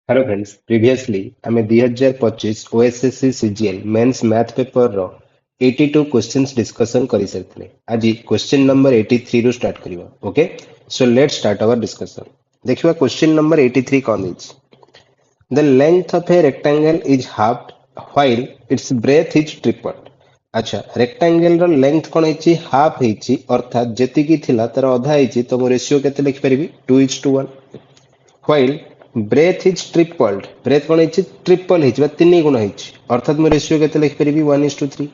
Hello friends previously आम 2025 OSSC CGL mains math paper रो 82 questions discussion कर सारी आज क्वेश्चन नंबर 83 रु स्टार्ट करवा okay so let start our discussion देखिए क्वेश्चन नंबर 83 कौन is the length of a rectangle is half while its breadth is triple अच्छा rectangle रो लेंथ कौन है हाफ है अर्थात जेतिकी थिला तार अधा है तो मो रेशियो केते लिखि परिबी 2:1 while breadth is tripled breadth कौन है ट्रिपल है तीन गुण है अर्थात मो रेशियो केते लिखि परिबी 1:3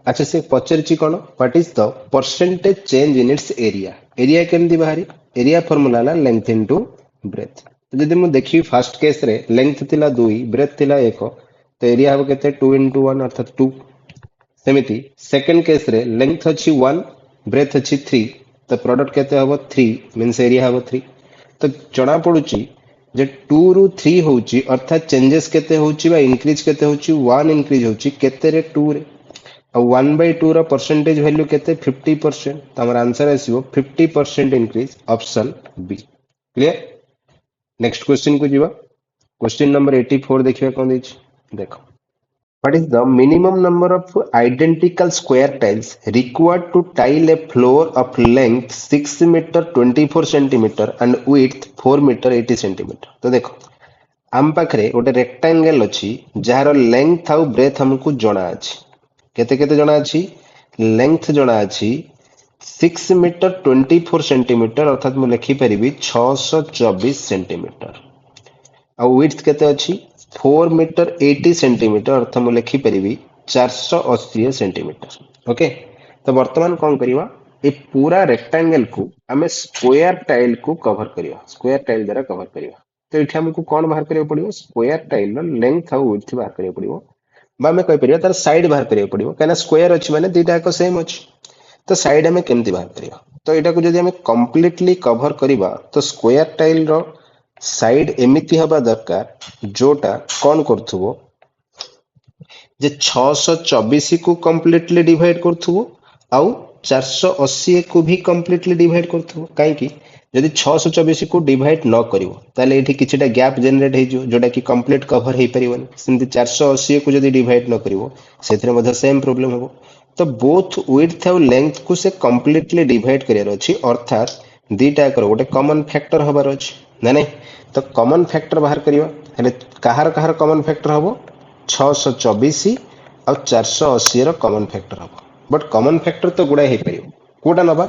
अच्छा से पचारची कौन what is the percentage change in its area area केमती बाहरी एरिया फार्मूला ला लेंथ इनटू ब्रेथ तो जदि मु देखि फर्स्ट केस रे लेंथ थिला 2 ब्रेथ थिला 1 तो एरिया हबो केते 2:1 अर्थात 2 सेमिति सेकंड केस रे लेंथ अछि 1 ब्रेथ अछि 3 तो प्रोडक्ट केते हबो 3 मींस एरिया हबो 3 तो जना पड़ुची जे 2 रु 3 होची अर्थात चेंजेस केते होची बा इंक्रीज केते होची 1 इंक्रीज होची केते रे 2 रे और 1/2 रो परसेंटेज वैल्यू केते 50% तो हमर आंसर आसीबो 50% increase option B clear next question को जीवा क्वेश्चन नंबर 84 देखिबा कोन दैछ देखो what is the minimum number of identical square tiles required to tile a floor of length 6 meter 24 centimeter and width 4 meter 80 centimeter तो देखो आम पाखरे गोटे रेक्टेंगल अछि जार लेंथ आउ ब्रेथ हमकु जणा अछि केते केते जणा अछि लेंथ जणा अछि 6 मीटर 24 सेंटीमीटर अर्थात मु लिखि परिबी 624 सेंटीमीटर ଆଉ width କେତେ ଅଛି 4 मीटर 80 सेंटीमीटर अर्थ मु लिखि परिबी 480 सेंटीमीटर ओके तो वर्तमान कौन करिवा ए पूरा रेक्टेंगल को हमें स्क्वायर टाइल को कवर करिवा स्क्वायर टाइल द्वारा कवर करिवा तो एठी हमको कौन बाहर करियो पड़ियो स्क्वायर टाइल रो लेंथ और विड्थ बाहर करियो पड़ियो बा हमें कहि परियो तार साइड बाहर करियो पड़ियो काना स्क्वायर अछि माने दीटा एक सेम अछि तो साइड हमें केमती बाहर करियो तो एटा को जदी हमें कंप्लीटली कवर करिवा तो स्क्वायर टाइल रो साइड एमिति हबा दरकार जोटा कौन करथुबो जे 624 को कंप्लीटली डिवाइड करथुबो आउ 480 को भी कंप्लीटली डिवाइड करथुबो काहे कि जदि 624 को डिवाइड न करिवो ताले एठी किछटा गैप जनरेट हे जो जोटा कि कंप्लीट कवर हे परिबन सिंति 480 को जदि डिवाइड न करिवो सेथरे मध्ये सेम प्रॉब्लम हबो तो बोथ विड्थ और लेंथ को से कंप्लीटली डिवाइड करियर अछि अर्थात दीटा कर गोटे कॉमन फैक्टर हबार अछि ना नहीं तो कॉमन फैक्टर बाहर करिवा हेले कहार कहार कॉमन फैक्टर हबो 624 और 480 रो कॉमन फैक्टर हबो बट कॉमन फैक्टर तो गुडा हे परियो कोटा नबा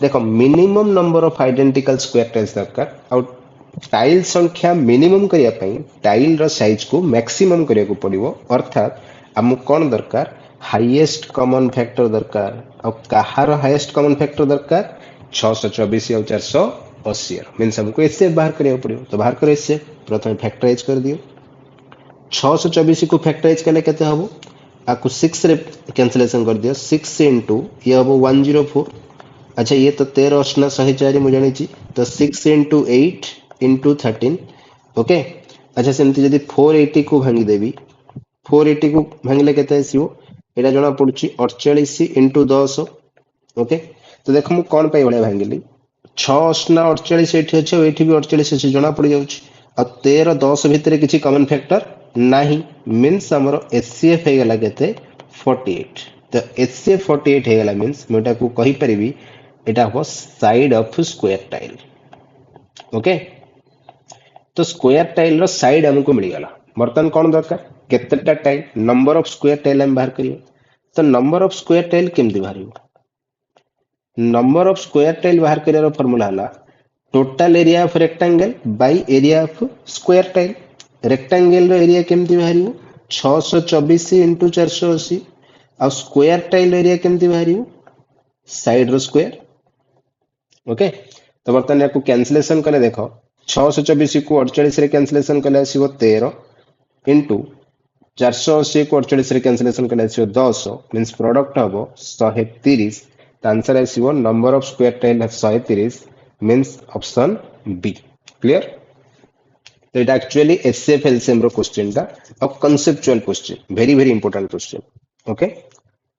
देखो minimum number of identical square tiles दरकार और टाइल संख्या मिनिमम करिया पई टाइल रो साइज को मैक्सिमम करिया को पड़िवो अर्थात हमु कोन दरकार हाईएस्ट कॉमन फैक्टर दरकार और कहार हाईएस्ट कॉमन फैक्टर दरकार 624 और 480 मीन्स हमको इससे बाहर करिया पड़ियो तो बाहर करे इससे प्रथम फैक्टराइज कर दियो 624 को फैक्टराइज कले केते हबो आकु 6 रे कैंसिलेशन कर दियो 6 इनटू ये हबो 104 अच्छा ये तो 13 असना 104 मु जानि छी तो 6 इनटू 8 इनटू 13 ओके अच्छा सेमति जदी 480 को भांगी देबी 480 को भांगले केते आसीबो एटा जणा पडुची 48 इनटू 10 ओके तो देखो मु कोन पय बळे भांगिली 6 असना 48 एठी अछि एठी भी 48 अछि जणा पड़ जाउची आ 13 10 भितरे किछि कॉमन फैक्टर नाही मींस हमरो एचसीएफ हे गेला केते 48 तो एचसीएफ 48 हे गेला मींस मोटा को कहि परिबी एटा हो side of square tile okay तो स्क्वायर टाइल रो साइड हमको मिल गला बर्तन कोन दरकार केतेटा tile number of square tile हम बाहर करियो तो नंबर ऑफ स्क्वायर टाइल केमति बाहरियो नंबर ऑफ स्क्वायर टाइल बाहर करियार फार्मूला हला total area of rectangle by area of square tile rectangle रो एरिया केमति बाहरियो 624 इनटू 480 और स्क्वायर टाइल एरिया केमति बाहरियो साइड रो स्क्वायर ओके तो बर्तन याको कैंसिलेशन करे देखो 624 को 48 रे कैंसिलेशन कले आसीबो 13 इनटू 480 को 48 रे कैंसिलेशन कले आसीबो 10 मींस प्रोडक्ट हबो 130 तो आंसर आसीबो number of square tile 130 means option B clear तो इट एक्चुअली एचसीएफ एलसीएम रो क्वेश्चन दा और conceptual question very very important question okay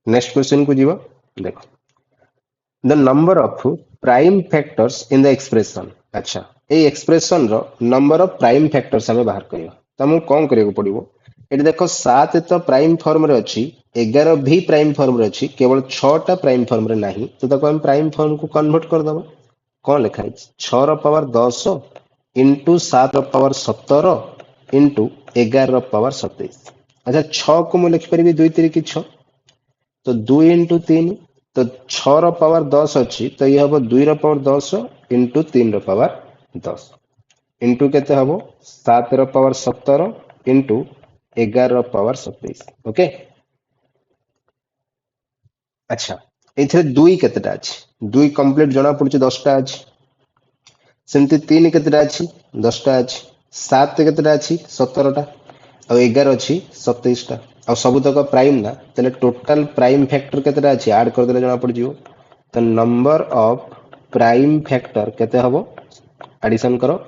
next question को जीवा देखो the number of prime factors in the expression अच्छा ए एक्सप्रेशन रो नंबर ऑफ प्राइम फैक्टर्स हमें बाहर करियो तो हमको कौन करियो पड़िबो एटी देखो 7 तो प्राइम फॉर्म रे अछि 11 भी प्राइम फॉर्म रे अछि केवल 6 टा प्राइम फॉर्म रे नाही तो ताको हम प्राइम फॉर्म को कन्वर्ट कर दबो कौन लिखा है 6 रो पावर 10 इंटू 7 रो पावर 17 इंटू 11 रो पावर 27 अच्छा 6 को मैं लिख परिबी 2 3 की 6 तो 2 इंटू 3 तो 6 रो पावर 10 अच्छी तो ये हम 2 रो पावर 10 इंटू 3 रो पावर 10 इंटू केते हबो 7 रो पावर 17 इंटू 11 रो पावर 27 ओके अच्छा एथिरे 2 केतेटा अछि 2 कंप्लीट जणा पड़ुछि 10 टा अछि सेमती 3 केतेटा अछि 10 टा अछि 7 केतेटा अछि 17 टा और 11 अछि 27 टा और सब तक प्राइम ना तले टोटल प्राइम फैक्टर केतेटा अछि ऐड कर देले जणा पड़ जिवो तो नंबर ऑफ प्राइम फैक्टर केते हबो एडिशन करो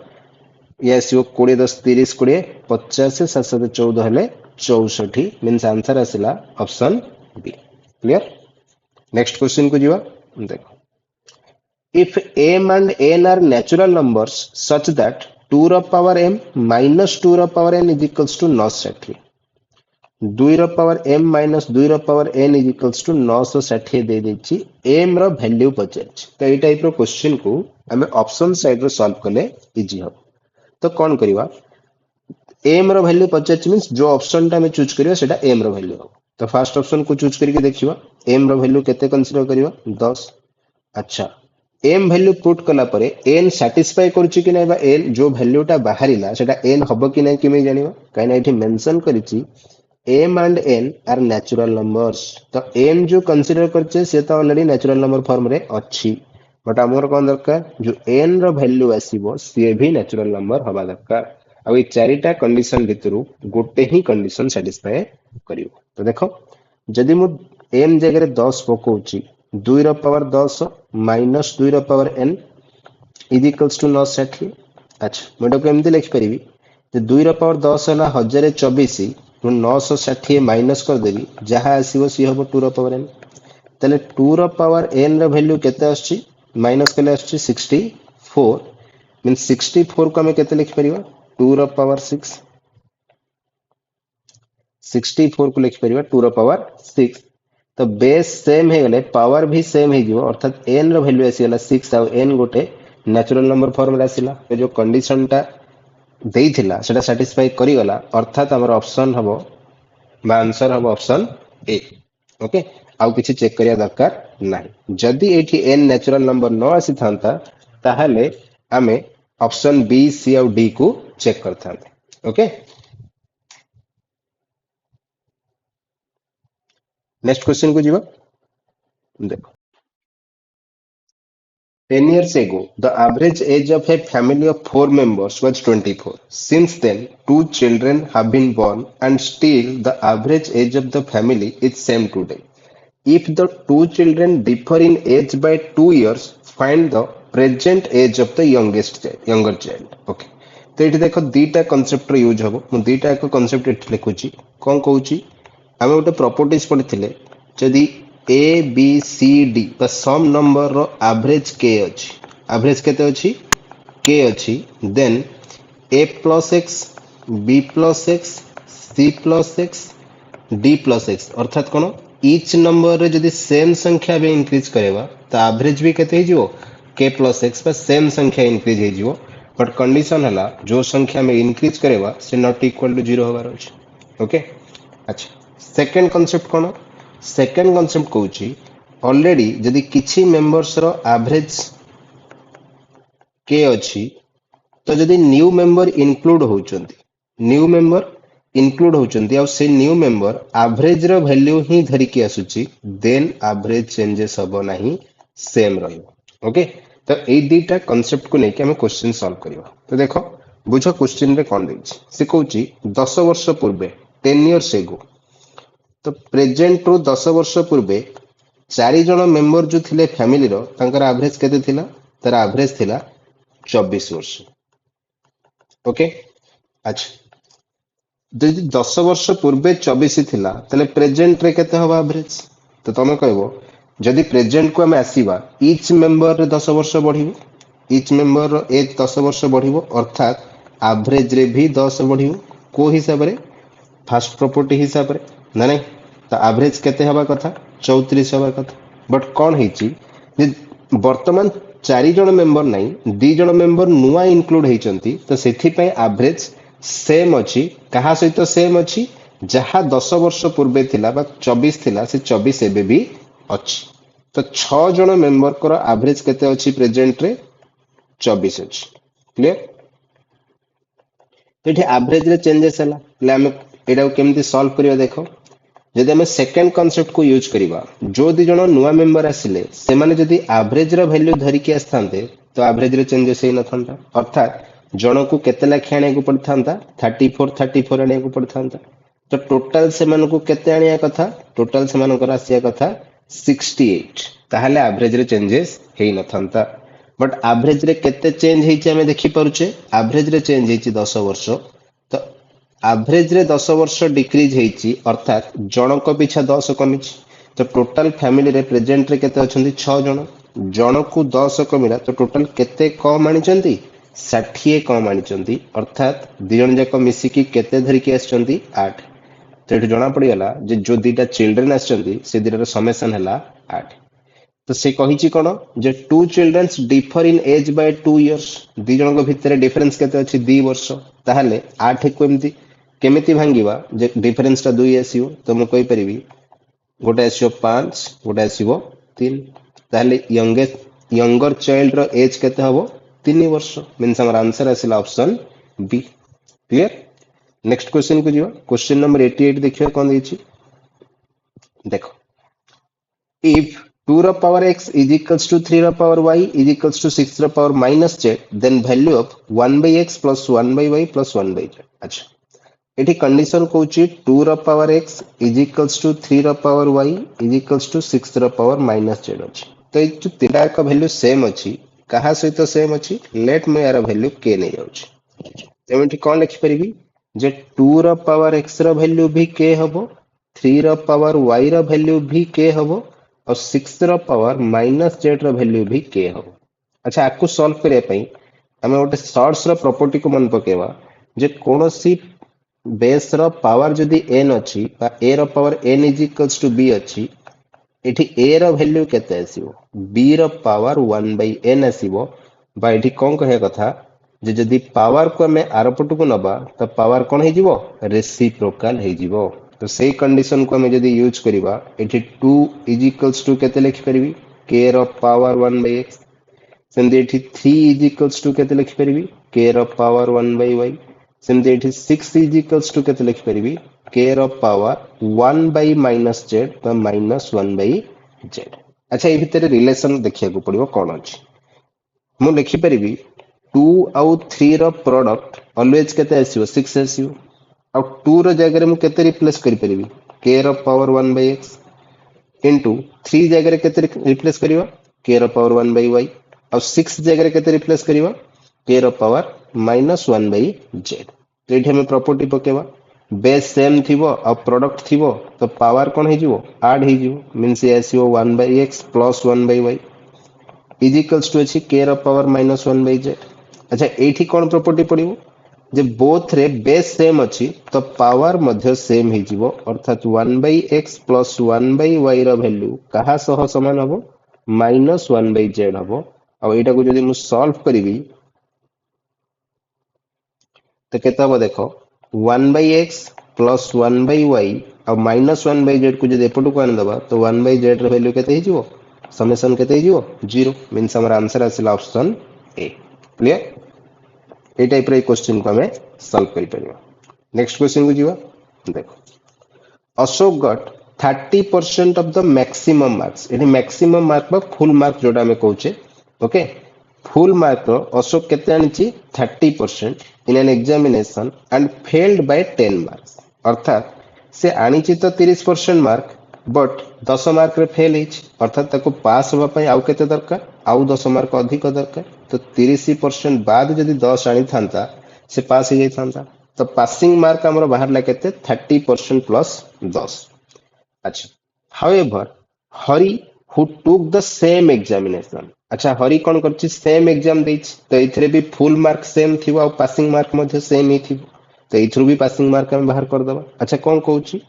ये आसो 20 10 30 20 50 7 7 14 हेले 64 मींस आंसर आसिला option B clear next question को जीवा देखो if m and n are natural numbers such that 2 ର power m minus 2 ର power n is equals to 960 2 ର power m minus 2 ର power n is equals to 960 दे देछि m ର value पचारछि तो एई टाइप रो क्वेश्चन को हमें ऑप्शन साइड रो solve करले इजी हो तो कौन करिवा m रो वैल्यू पचारछि मींस जो ऑप्शन टा हमें चूज करिवा सेटा m रो वैल्यू हो तो फर्स्ट ऑप्शन को चूज करके देखिवा m रो वैल्यू केते कंसीडर करिवा 10 अच्छा एम वैल्यू पुट कला परे एन सैटिस्फाई करूची कि नहीं बा एन जो वैल्यूटा बाहरिला सेटा एन हबो कि नहीं किमे जानिबा काइना एठी मेंशन करिची M and N are natural numbers तो एम जो कंसीडर करछे से तो ऑलरेडी नेचुरल नंबर फॉर्म रे अछि बट हमर कोन दरकार जो एन रो वैल्यू आसीबो से भी नेचुरल नंबर हबा दरकार अब ये चारिटा कंडीशन भितरु गोटे ही कंडीशन सैटिस्फाई करिवो तो देखो जदि मु एम जगह रे 10 पकोउची 2 ର ପାୱାର 10 ମାଇନସ 2 ର power n is equals to 960 ଆଚ୍ଛା ମୁଁ ଏଟାକୁ ଏମିତି ଲେଖିପାରିବି ଯେ 2 ର ପାୱାର 10 ହେଲା 1024 ମୁଁ 960 ମାଇନସ କରିଦେବି ଯାହା ଆସିବ ସିଏ ହେବ 2 ର ପାୱାର n ତାହେଲେ 2 ର ପାୱାର n ର ଭ୍ୟାଲୁ କେତେ ଆସୁଛି ମାଇନସ କଲେ ଆସୁଛି 64 ମିନ୍ସ 64 କୁ ଆମେ କେତେ ଲେଖିପାରିବା 2 ର ପାୱାର 6 64 को लिख परिबा 2 रो पावर 6 तो बेस सेम हे गले पावर भी सेम हे जिवो अर्थात n रो वैल्यू आसी गला 6 आ n गोटे नेचुरल नंबर फॉर्म रे आसीला जो कंडीशन टा देइथिला सेटा सैटिस्फाई करि गला अर्थात हमर ऑप्शन हबो बा आंसर हबो ऑप्शन ए ओके आउ किछि चेक करिया दरकार नाही जदी एठी n नेचुरल नंबर न आसी थांता ताहाले हमें ऑप्शन बी सी और डी को चेक करथांते ओके नेक्स्ट क्वेश्चन को जीवा देखो 10 years ago the average age of a family of 4 members was 24 since then 2 children have been born and still the average age of the family is same today if the two children differ in age by 2 years find the present age of the younger child okay तो ये देखो दीटा concept रो use हबो मु दीटा एक concept eight लिखुची कोन कहूची आमे गोटे properties पढिथिले जदि A B C D बा सम नंबर रो एवरेज के अछि एवरेज केते अछि के अछि then a plus x b plus x c plus x d plus x अर्थात कोन ईच नंबर रे जदि सेम संख्या बे इंक्रीज करेबा तो एवरेज भी केते हिजिवो के प्लस एक्स बा सेम संख्या इंक्रीज हिजिवो बट कंडीशन हला जो संख्या में इंक्रीज करेबा से नॉट इक्वल टू 0 होबार अछि ओके अच्छा सेकंड कांसेप्ट कोन सेकंड कांसेप्ट कहूची ऑलरेडी जदि किछि मेंबर्स रो एवरेज के अछि तो जदि न्यू मेंबर इंक्लूड होचंती न्यू मेंबर इंक्लूड होचंती आ से न्यू मेंबर एवरेज रो वैल्यू ही धरि के आसुची देन एवरेज चेंजेस हबो नाही सेम रहइबो ओके तो ए दीटा कांसेप्ट को लेके हम क्वेश्चन सॉल्व करिवा तो देखो बुझो क्वेश्चन रे कोन देछि से कहूची 10 वर्ष पूर्वे 10 इयर्स एगो तो प्रेजेंट रो 10 वर्ष पूर्वे 4 जण मेंबर जो थिले फैमिली रो तांकर एवरेज केते थिला तार एवरेज थिला 24 वर्ष ओके अच्छा जदि 10 वर्ष पूर्वे 24 थिला तले प्रेजेंट रे केते हबा एवरेज तो तमे कहबो जदि प्रेजेंट को हम आसीबा ईच मेंबर रे 10 वर्ष बढ़िबो इच मेंबर एज 10 वर्ष बढ़िबो अर्थात एवरेज रे भी 10 बढ़िबो को हिसाब रे फास्ट प्रॉपर्टी हिसाब रे ना नहीं तो एवरेज केते हवा कथा 34 हवा कथा बट कौन हेची जे वर्तमान 4 जण मेंबर नहीं 2 जण मेंबर नुआ इंक्लूड हेचंती तो सेथि पय एवरेज सेम अछि कहा सहित सेम अछि जहा 10 वर्ष पूर्वे थिला बा 24 थिला से 24 एबे भी अछि तो 6 जण मेंबर कर एवरेज केते अछि प्रेजेंट रे 24 अछि क्लियर तो ये एवरेज रे चेंजेस हला ले हम एटा केमती सॉल्व करियो देखो जदि आम सेकेंड कॉन्सेप्ट को यूज करिबा जो दी जण नुआ मेंबर आसिले से माने जदि एवरेज रो वैल्यू धरिकी आस्थांते तो एवरेज रे चेंजेस हे नथांता अर्थात जण को केते लाख आने को पड़थांता 34 आने को पड़थांता तो टोटल से मान को केते आनिया कथा टोटल से मान को आसिया कथा 68 ताहले एवरेज रे चेंजेस हे नथांता बट एवरेज रे केते चेंज हेछि हमें देखि पारुचे एवरेज रे चेंज हेछि 10 वर्ष तो एवरेज रे 10 वर्ष डिक्रीज हेछि अर्थात जनक पिछा 10 कमिछि तो टोटल फैमिली रे प्रेजेंट रे केते अछंती 6 जण जण को 10 कमिला तो टोटल केते कम आनिचंती 60 कम आनिचंती अर्थात दी जण जाक मिसिकी केते धरिकी आछंती 8 तो एठु जणा पड़िगला जे जो दीटा चिल्ड्रन आछंती से दीटा समेसन हला 8 तो से कहिछि कोन जे two childrens differ in age by 2 years दी जणक भितरे डिफरेंस केते अछि 2 वर्ष ताहले 8 को एमती केमिति भांगिबा जे डिफरेंस टा 2 आसीबो तो म कहि परिबी गोटे आसीबो 5 गोटे आसीबो 3 ताहले यंगर चाइल्ड रो एज केते हबो 3 वर्ष मींस हमर आंसर आसीला option B clear next question को जीवा क्वेश्चन नंबर 88 देखियो कोन दैछि देखो if 2 रो power x is equals to 3 रो power y is equals to 6 रो power minus z then value of 1 by x plus 1 by y plus 1 by z अच्छा एठी condition कहूची 2 रो power x is equals to 3 रो power y is equals to 6 रो power minus z अछि तो ए जो तीनटा का वैल्यू सेम अछि कहा सहित सेम अछि लेट में यार वैल्यू k नै जाउची तो एठी कोन लिखि परिबी जे 2 रो पावर x रो वैल्यू भी k हबो 3 रो पावर y रो वैल्यू भी k हबो और 6 रो पावर माइनस जेड रो वैल्यू भी k हबो अच्छा आकु सॉल्व करिया पई हमें गोटे शॉर्ट्स रो प्रॉपर्टी को मन पकेवा जे कोनोसी बेस रो पावर जदी n अछि बा a रो power n is equals to b अछि एठी a रो वैल्यू केते आसीबो b रो पावर 1 by n आसीबो बा एठी कोन कहे कथा जे जदी पावर को हमें आरपटु को नबा तो पावर कोन हे जिवो रेसिप्रोकल हे जिवो तो सही कंडीशन को हमें जदी यूज करिबा एठी 2 इज इक्वल्स टू केते लिखि परिबी k रो पावर 1 by x सेमदी एठी 3 इज इक्वल्स टू केते लिखि परिबी k रो पावर 1 by y सेमदी एठी 6 इज इक्वल्स टू केते लिखि परिबी k रो पावर 1 by minus z बा minus 1 by z अच्छा ए भितर रिलेशन देखिया को पड़िबो कोन अछि मु लिखि परिबी 2 आउ 3 रो प्रोडक्ट ऑलवेज केते आसीबो 6 आसीबो आउ 2 रो जगह रे मु केते रिप्लेस करि परिबी k रो पावर 1 by x इनटू 3 जगह रे केते रिप्लेस करिवा k रो पावर 1 by y और 6 जगह रे केते रिप्लेस करिवा k रो पावर -1 by z तो एठी हम प्रॉपर्टी पकेवा बेस सेम थिबो और प्रोडक्ट थिबो तो पावर कोन हे जिवो ऐड हे जिवो मींस ए आसीबो 1 by x plus 1 by y is equals to अछि k रो पावर -1 by z अच्छा एठी कोन प्रॉपर्टी पडिवो जे बोथ रे बेस सेम अछि तो पावर मध्य सेम हे जिवो अर्थात 1 by x plus 1 by y रो वैल्यू कहा सह समान हबो -1 by z हबो और एटा को जदी मु सॉल्व करिवि तो केता हबो देखो 1 by x plus 1 by y और -1 by z को जदी एपटु को आन दबा तो 1 by z रो वैल्यू केते हे जिवो समेशन केते हे जिवो 0 मींस हमर आंसर आसिला ऑप्शन ए क्लियर ए टाइप रे क्वेश्चन को हमें सॉल्व करि परिबा नेक्स्ट क्वेश्चन को जीवा देखो Ashok got 30% of the maximum marks एठी मैक्सिमम मार्क बा फुल मार्क जोटा हमें कहूचे ओके फुल मार्क रो अशोक केते आनिची 30% in an examination and failed by 10 marks अर्थात से आनिची तो 30% मार्क बट 10 मार्क रे फेल हिच अर्थात ताको पास होबा पई आउ केते दरकार आउ 10 मार्क अधिक दरकार तो 30% बाद जदी 10 आनी थांता से पास हो जाई थांता तो पासिंग मार्क हमर बाहर ला केते 30% प्लस 10 अच्छा however Hari who took the same examination. अच्छा हरि कौन करछि सेम एग्जाम देछि तो एथिरे भी फुल मार्क सेम थिबो आ पासिंग मार्क मध्ये सेम ही थिबो तो एथिरो भी पासिंग मार्क हम बाहर कर दबा। अच्छा कौन कहउछि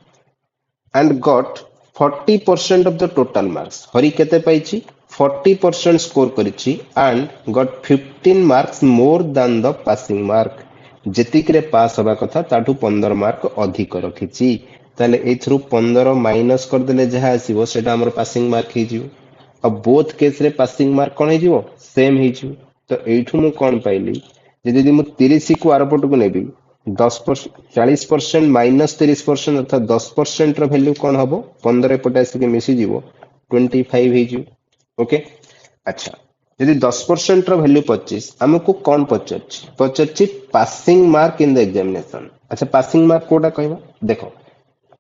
and got 40% of the total marks हरि केते पाइछि 40% स्कोर करिछि and got 15 marks more than the passing mark जेतिकरे पास हवा कथा ताठू 15 मार्क अधिक रखिछि ताले एथरु 15 माइनस कर देले जहा आसीबो सेटा हमर पासिंग मार्क हे जिवो अब बोथ केस रे पासिंग मार्क कोन हे जिवो सेम हे जिवो तो एठू मु कोन पाइली जे मु 30 को आरपट को नेबी 40% माइनस 30% अर्थात 10% वैल्यू कौन हम 15 एपटे आसिक मिसी जीवो 25 हो ओके। अच्छा यदि 10% वैल्यू 25 आमको कौन पचार passing mark in the examination. अच्छा पासिंग मार्क कोटा कहबा देखो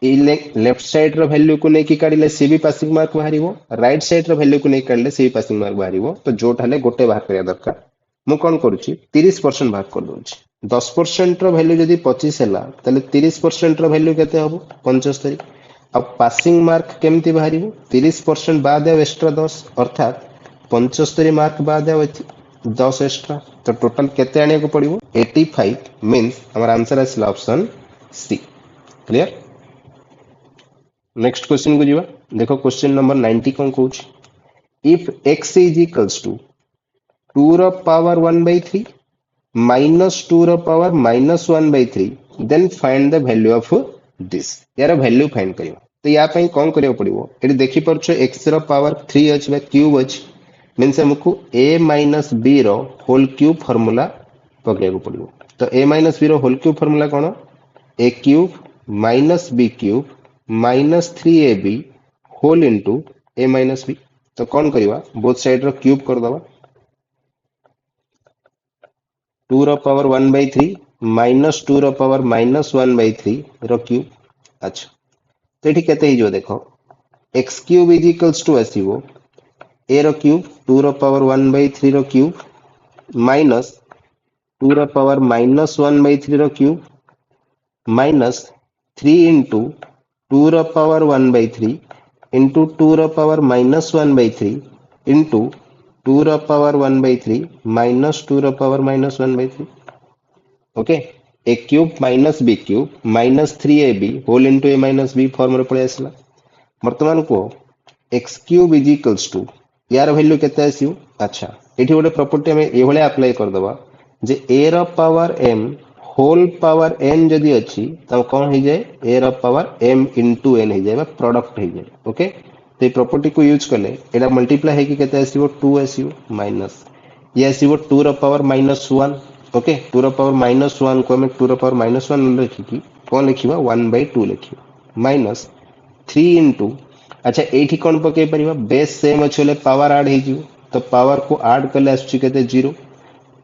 लेफ्ट साइड रो वैल्यू को नहीं काढिले सी भी पासिंग मार्क बाहरिबो राइट साइड रो वैल्यू को नहीं काढिले सी भी पासिंग मार्क बाहरिबो तो जोटा हले गोटे बाहर करिया दरकार मु कौन करूची 30% बाहर कर दूची 10% रो वैल्यू जदी 25 हैला तले 30% रो वैल्यू केते हबो 75 अब पासिंग मार्क केमती बाहरिबो 30% बाद आव एक्स्ट्रा 10 अर्थात 75 मार्क बाद आव 10 एक्स्ट्रा तो टोटल केते आने को पड़िबो 85 मींस हमर आंसर आसिला option C clear. Next question को जीवा देखो क्वेश्चन नंबर 90 कौन कहूची if x is equals to 2 रो पावर 1 by 3 minus 2 रो power minus 1 by 3 then find the value of this यार वैल्यू फाइंड करियो तो या पई कोन करियो पड़िबो एटी देखि परछो x रो पावर 3 अछि बा क्यूब अछि मींस हमकु a minus b रो होल क्यूब फार्मूला पकड़े को पड़िबो तो a minus b रो होल क्यूब फार्मूला कोन a cube minus b cube minus 3ab whole into a minus b तो कौन करिवा बोथ साइड रो क्यूब कर दबा 2 रो पावर 1 by 3 minus 2 रो पावर minus 1 by 3 रो क्यूब। अच्छा तो एठी केते हिजो देखो x cube is equals to आसीबो a रो क्यूब 2 रो पावर 1 by 3 रो क्यूब माइनस 2 रो पावर minus 1 by 3 रो क्यूब माइनस 3 into 2 रो पावर 1 by 3 into 2 रो पावर minus 1 by 3 into 2 रो पावर 1 by 3 minus 2 रो power minus 1 by 3 okay a cube minus b cube minus 3ab whole into a minus b form रे पळे आसला वर्तमान को x cube is equals to यार value केते आसियो। अच्छा एठी गोटे प्रॉपर्टी हम ए भले अप्लाई कर दबा जे a रो power m whole power n जदी अछि त कोन हो जाए a रो पावर m into n हो जाए बा प्रोडक्ट हो जाए ओके तो ये प्रॉपर्टी को यूज कले एटा मल्टीप्लाई है कि केते आसीबो 2 आसीबो माइनस ये आसीबो 2 रो पावर -1 ओके 2 रो पावर -1 को हम 2 रो पावर -1 लिखि कि कोन लिखिबा 1/2 लिखिबा माइनस 3 into अच्छा एठी कोन पके परिबा बेस सेम अछले पावर ऐड हे जिवो तो पावर को ऐड करले आसुची केते 0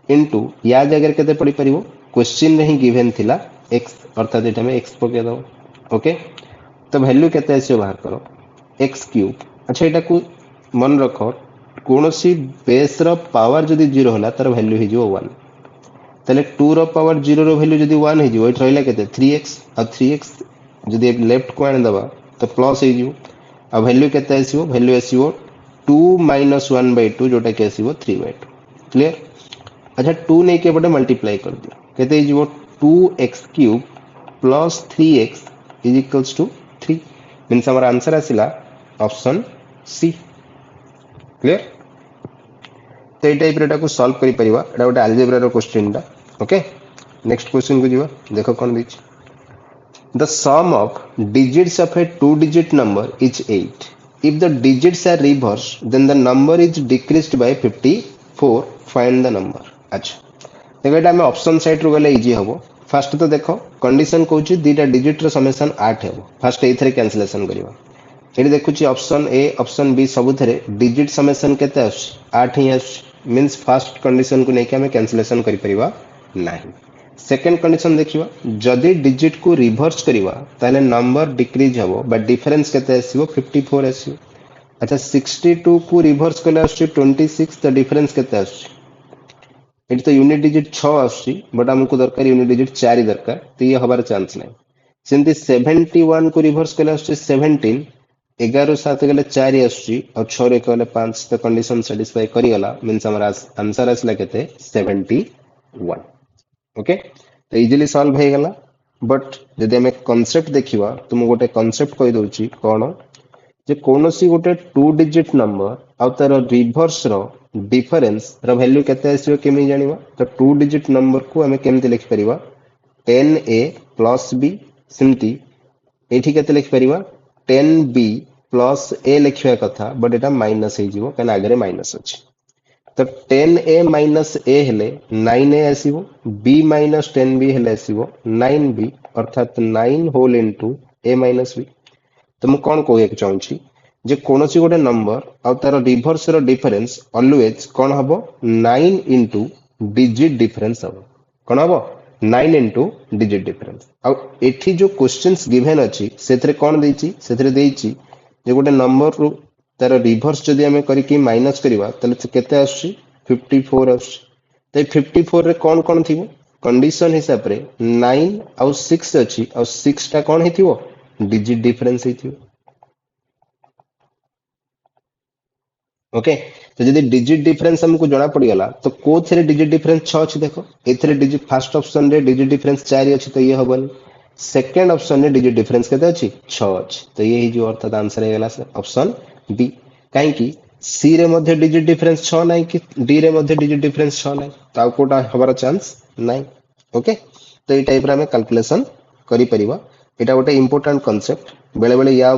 into या जगह केते पड़ी परिबो क्वेश्चन रे ही गिवन थिला x अर्थात एटा में x पके दो ओके तो वैल्यू केते आसीबो बाहर करो x क्यूब। अच्छा एटा को मन रखो कौन सी बेस रो पावर जदी 0 होला तार वैल्यू हे जिवो 1 तले 2 रो पावर 0 रो वैल्यू जदी 1 हे जिवो एट रहला केते 3x और 3x जदी लेफ्ट को आने दबा तो प्लस हे जिवो आ वैल्यू केते आसीबो वैल्यू आसीबो 2 minus 1/2 जोटा के आसीबो 3/2 क्लियर। अच्छा 2 नै के बटे मल्टीप्लाई कर दियो केते हे जिवो 2x cube plus 3x is equals to 3 means हमर आंसर आसिला ऑप्शन सी क्लियर। तो ये टाइप रेटा को सॉल्व करि परिबा एटा गोटे अलजेब्रा रो क्वेश्चन दा ओके। नेक्स्ट क्वेश्चन को जीवा देखो कोन दिछ the sum of digits of a 2 digit number is 8 if the digits are reversed then the number is decreased by 54 find the number. अच्छा देखो एटा हम ऑप्शन साइड रो गले इजी हबो फर्स्ट तो देखो कंडीशन कहूची दीटा डिजिट रो समेशन 8 हेबो फर्स्ट एथरे कैंसिलेशन करिवा एठी देखुची ऑप्शन ए ऑप्शन बी सबुथरे डिजिट समेशन केते आछ 8 ही आछ मींस फर्स्ट कंडीशन को नेके हमें कैंसिलेशन करि परिबा नाही। सेकंड कंडीशन देखिबा जदी डिजिट को रिवर्स करिवा ताले नंबर डिक्रीज हबो बट डिफरेंस केते आसीबो 54 आसीबो। अच्छा 62 को रिवर्स कले आछी 26 तो डिफरेंस केते आछी एठी तो यूनिट डिजिट 6 आछी बट हमको दरकार यूनिट डिजिट 4 दरकार तो ये हबार चांस नाही। सेंती 71 को रिवर्स कले आछी 17 11 7 गले 4 आसुची और 6 रे गले 5 तो कंडीशन सैटिस्फाई करिगला मींस हमर आंसर आसला केते 71 ओके तो इजीली सॉल्व हो गला बट जदि हमें कांसेप्ट देखिवा तो मु गोटे कांसेप्ट कहि दउची कोन जे कोनोसी गोटे 2 डिजिट नंबर आ तार रिवर्स रो डिफरेंस रो वैल्यू केते आसीयो केमि जानिबा तो 2 डिजिट नंबर को हमें केमति लिख परिबा 10a प्लस b सिमती एठी केते लिख परिबा 10b प्लस a लिखिया कथा बट एटा माइनस हे जीवो कना आगरे माइनस अछि तो 10a माइनस a हेले 9a आसीबो b माइनस 10b हेले आसीबो 9b अर्थात 9 whole into a minus b तो मु कोन कहय के चाहूची जे कोनोसी गोटे नंबर आ तार रिवर्स रो डिफरेंस ऑलवेज कोन हबो 9 इनटू डिजिट डिफरेंस हबो कोन हबो 9 इनटू डिजिट डिफरेंस आ एठी जो क्वेश्चंस गिवन अछि सेथरे कोन देछि सेथरे देछि जे गोटे नंबर रो तार रिवर्स जदि हमें करिकि माइनस करिवा तले केते आछि 54 आछि तो 54 रे कोन कोन थिबो कंडीशन हिसाब रे 9 आ 6 अछि आ 6 टा कोन हेतिबो डिजिट डिफरेंस हेतिबो ओके तो जदि डिजिट डिफरेंस हमको जना पड़ी गला तो कोथरे डिजिट डिफरेंस 6 अछि देखो एथरे डिजिट फर्स्ट ऑप्शन रे डिजिट डिफरेंस 4 अछि तो ये हबन सेकंड ऑप्शन रे डिजिट डिफरेंस केते अछि 6 अछि तो ये ही जो अर्थात आंसर हे गला ऑप्शन बी काहे कि सी रे मध्ये डिजिट डिफरेंस 6 नाही कि डी रे मध्ये डिजिट डिफरेंस 6 नाही तो कोटा हबार चांस नाही ओके तो ये टाइप रे हमें कैलकुलेशन करि परिबा एटा गोटे इंपोर्टेंट कांसेप्ट बेले बेले या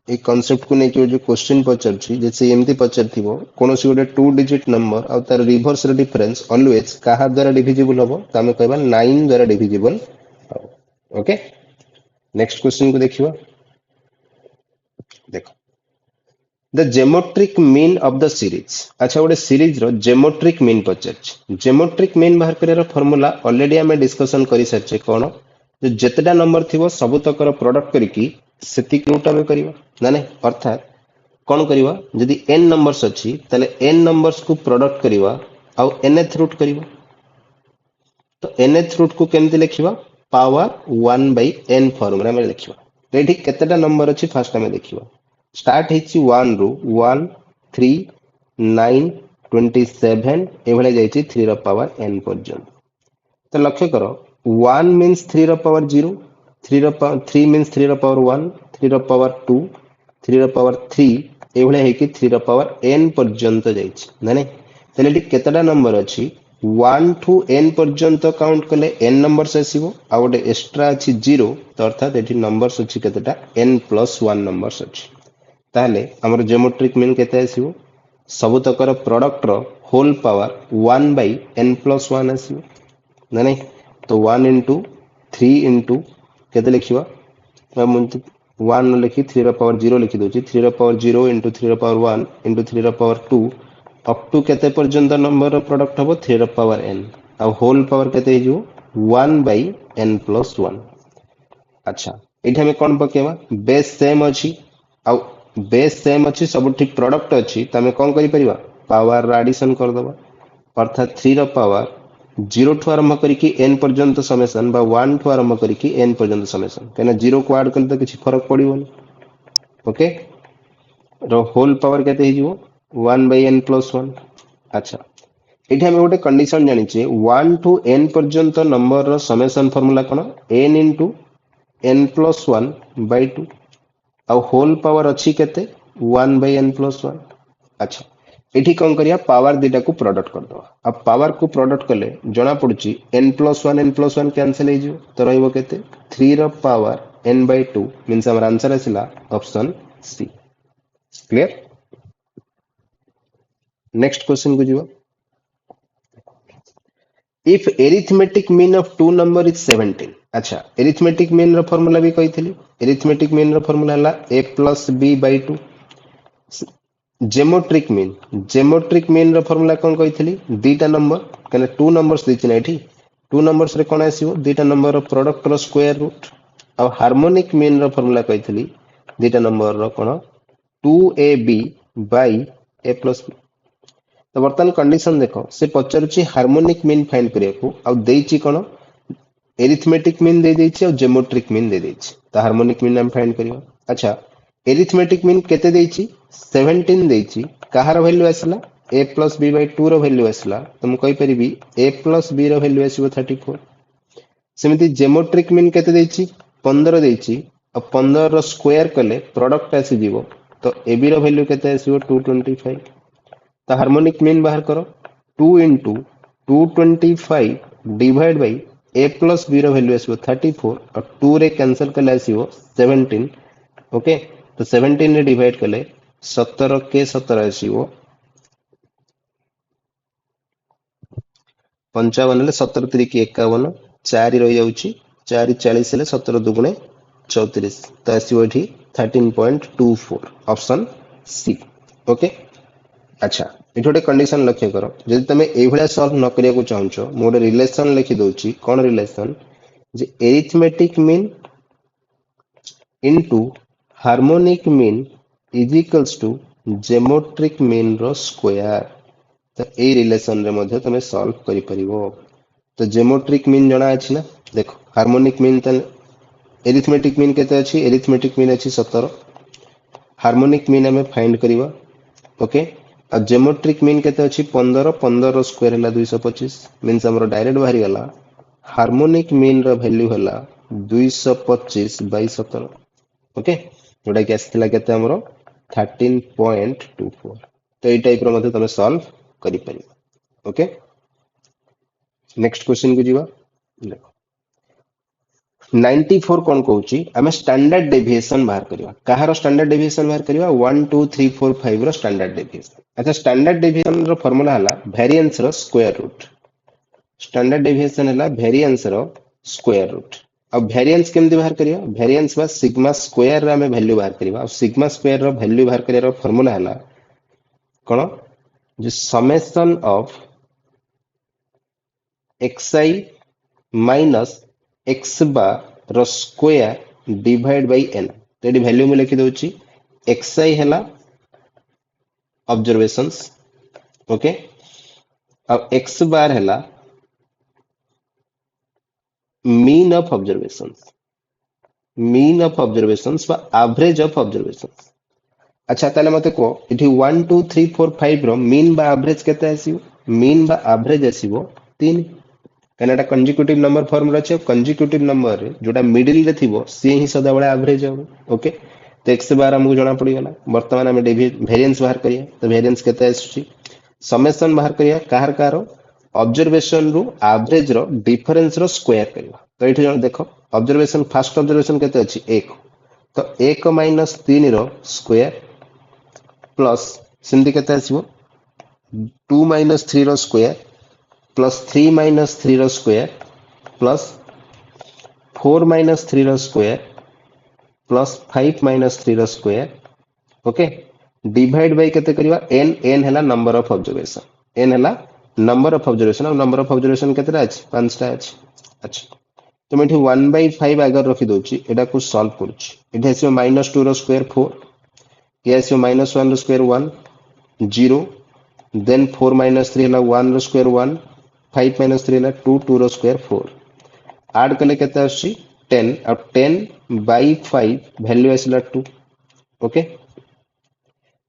एक कांसेप्ट को लेके जो क्वेश्चन पचारछि जैसे एमती पचारथिबो कोनोसी गोटे 2 डिजिट नंबर आ तार रिवर्स रे डिफरेंस ऑलवेज काहा द्वारा डिविजिबल हबो त हमें कहबा 9 द्वारा डिविजिबल हबो ओके नेक्स्ट क्वेश्चन को देखिबा देखो the geometric mean of the series अच्छा गोटे सीरीज रो ज्योमेट्रिक मीन पचारछि ज्योमेट्रिक मीन बाहर करियार फार्मूला ऑलरेडी हमें डिस्कशन करि सरछे कोन जो जेतेटा नंबर थिबो सब तकर प्रोडक्ट करिकि सेतिक रूट हमें करिवा ना नहीं अर्थात कौन करिवा यदि n नंबर्स अछि तले n नंबर्स को प्रोडक्ट करिवा आउ nth रूट करिवा तो nth रूट को केमति लिखिवा पावर 1 by n फॉर्मूला में लिखिवा तो एठी केतेटा नंबर अछि फर्स्ट हमें देखिवा स्टार्ट हेछि 1 रो 1 3 9 27 एभले जाइछि 3 रो पावर n पर्यंत तो लक्ष्य करो 1 means 3 रो पावर 0 3 means 3 रो पावर 1 3 रो पावर 2 3 रो पावर 3 एभले है कि 3 रो पावर n पर्यंत जाइछि ना नहीं तले टी केतडा नंबर अछि 1 टू n पर्यंत काउंट कले n नंबर्स आसीबो आ गोटे एक्स्ट्रा अछि 0 तो अर्थात एठी नंबर्स अछि केतडा n plus 1 नंबर्स अछि ताले हमर ज्योमेट्रिक मीन केते आसीबो सब तकर प्रोडक्ट रो whole power 1 by n plus 1 आसीबो ना नहीं तो 1 into 3 into केते लिखिबा हम 1 लिखि 3 रो पावर 0 लिखि दोछि 3 रो पावर 0 into 3 रो पावर 1 into 3 रो पावर 2 अप टू केते पर्यंत नंबर रो प्रोडक्ट हबो 3 रो पावर n आ होल पावर केते हिजो 1 by n plus 1 अच्छा एठी हम कोन पकेबा बेस सेम अछि आ बेस सेम अछि सब ठीक प्रोडक्ट अछि त हम कोन करि परिबा पावर एडिशन कर दबा अर्थात 3 रो पावर 0 ठू आरंभ करिकि n पर्यंत समेशन बा 1 ठू आरंभ करिकि n पर्यंत समेशन केना 0 को ऐड कले तो किछि फरक पड़िबोनी ओके रो होल पावर केते हिजो 1 by n plus 1 अच्छा एठी हम गोटे कंडीशन जानि छे 1 टू n पर्यंत नंबर रो समेशन फार्मूला कोन n into n plus 1 by 2 आ होल पावर अछि केते 1 by n plus 1 अच्छा एठी कोन करिया पावर दिटा को प्रोडक्ट कर दो अब पावर को प्रोडक्ट कले जना पड़ुची n plus 1 कैंसिल हे जिवो तो रहइबो केते 3 रो पावर n by 2 मींस हमर आंसर आसिला option C clear next question को जिवो if arithmetic mean of two number is 17 अच्छा एरिथमेटिक मीन रो फार्मूला भी कहितली एरिथमेटिक मीन रो फार्मूला हला a plus b by 2 geometric mean रो फार्मूला कोन कहितली दीटा नंबर कने टू नंबर्स देछि ना एठी टू नंबर्स रे कोन आसीबो दीटा नंबर रो प्रोडक्ट रो स्क्वायर रूट आ हार्मोनिक मीन रो फार्मूला कहितली दीटा नंबर रो कोन 2ab by a plus b तो वर्तमान कंडीशन देखो से पचरुची हार्मोनिक मीन फाइंड करिया को आ देछि कोन एरिथमेटिक मीन दे देछि और जेमोट्रिक मीन दे देछि तो हार्मोनिक मीन हम फाइंड करियो अच्छा एरिथमेटिक मीन केते देइछि 17 देइछि कहार वैल्यू आसला a plus b by 2 रो वैल्यू आसला तो मु कहि परिबी a plus b रो वैल्यू आसीबो 34 सेमिति जेमोट्रिक मीन केते देइछि 15 देइछि आ 15 रो स्क्वायर कले प्रोडक्ट आसी जीवो तो ab रो वैल्यू केते आसीबो 225 तो हार्मोनिक मीन बाहर करो 2 into 225 divide by a plus b रो वैल्यू आसीबो 34 और 2 रे कैंसिल कले आसीबो 17 ओके तो 17 रे डिवाइड कले 17 के 17 आसीबो 55 ले 17 3 51 4 रही जाउची 4 40 ले 17 दुगुणे 34 तो आसीबो एठी 13.24 ऑप्शन सी ओके अच्छा एठी गोटे कंडीशन लक्ष्य करो जदि तमे एई भलिया सॉल्व न करिया को चाहछो मु गोटे रिलेशन लिखि दउची कोन रिलेशन जे arithmetic mean into harmonic mean is equals to geometric mean रो स्क्वायर तो ए रिलेशन रे मध्ये तमे सॉल्व करि परिबो तो जेमोट्रिक मीन जणा अछि ना देखो हार्मोनिक मीन त एरिथमेटिक मीन केते अछि एरिथमेटिक मीन अछि 17 हार्मोनिक मीन हमें फाइंड करिवा ओके आ जेमोट्रिक मीन केते अछि 15 15 रो स्क्वायर हला 225 मींस हमरो डायरेक्ट बाहरी गला हार्मोनिक मीन रो वैल्यू हला 225 बाय 17 ओके जोटा कि आसीथिला केते हमरो 13.24 तो एई टाइप रो मध्ये तमे सॉल्व करि परिबो ओके नेक्स्ट क्वेश्चन को जीवा देखो 94 कौन कहूची आमे स्टैंडर्ड डेविएशन बाहर करिवा कहार स्टैंडर्ड डेविएशन बाहर करिवा 1 2 3 4 5 रो स्टैंडर्ड डेविएशन अच्छा स्टैंडर्ड डेविएशन रो फार्मूला हला वेरिएंस रो स्क्वायर रूट स्टैंडर्ड डेविएशन हला वेरिएंस रो स्क्वायर रूट अब वेरिएंस केमति बाहर करिवा वेरिएंस बा सिग्मा स्क्वायर रा हमें वैल्यू बाहर करिवा अब सिग्मा स्क्वायर रो वैल्यू बाहर करिया रो फार्मूला हला कोन जो summation of xi minus x bar रो स्क्वायर डिवाइड बाय n तो एडी वैल्यू में लिखि दउची xi हला ऑब्जर्वेशंस ओके अब x बार हला मीन ऑफ ऑब्जर्वेशंस बा एवरेज ऑफ ऑब्जर्वेशंस अच्छा ताले मते को इठी 1 2 3 4 5 रो मीन बा एवरेज केते आसीबो मीन बा एवरेज आसीबो 3 कनेटा कंजिक्यूटिव नंबर फॉर्म रे छै कंजिक्यूटिव नंबर रे जोटा मिडिल रे थिबो से ही सदा बळे एवरेज हो ओके तो x बार हमको जणा पड़ी गला वर्तमान हम वेरिएंस बाहर करिया तो वेरिएंस केते आछि समेशन बाहर करिया काहर कारो ऑब्जर्वेशन रु एवरेज रो डिफरेंस रो स्क्वायर करिया तो एठी जण देखो ऑब्जर्वेशन फर्स्ट ऑब्जर्वेशन केते अछि 1 तो 1 माइनस 3 रो स्क्वायर प्लस सिंधी केते आसीबो 2 माइनस 3 रो स्क्वायर प्लस 3 माइनस 3 रो स्क्वायर प्लस 4 माइनस 3 रो स्क्वायर प्लस 5 माइनस 3 रो स्क्वायर ओके डिवाइड बाय केते करिवा n हला नंबर ऑफ ऑब्जर्वेशन n हला नंबर ऑफ ऑब्जर्वेशन और नंबर ऑफ ऑब्जर्वेशन केतेटा अछि 5 टा अछि अच्छा तो मैं 1/5 आगर रखी दउची एटा को सॉल्व करूची एटा आसी -2 रो स्क्वायर 4 ये आसी -1 रो स्क्वायर 1 0 देन 4 3 हला 1 रो स्क्वायर 1 5 3 हला 2 2 रो स्क्वायर 4 ऐड कले केते आसी 10 अब 10/5 वैल्यू आसीला 2 ओके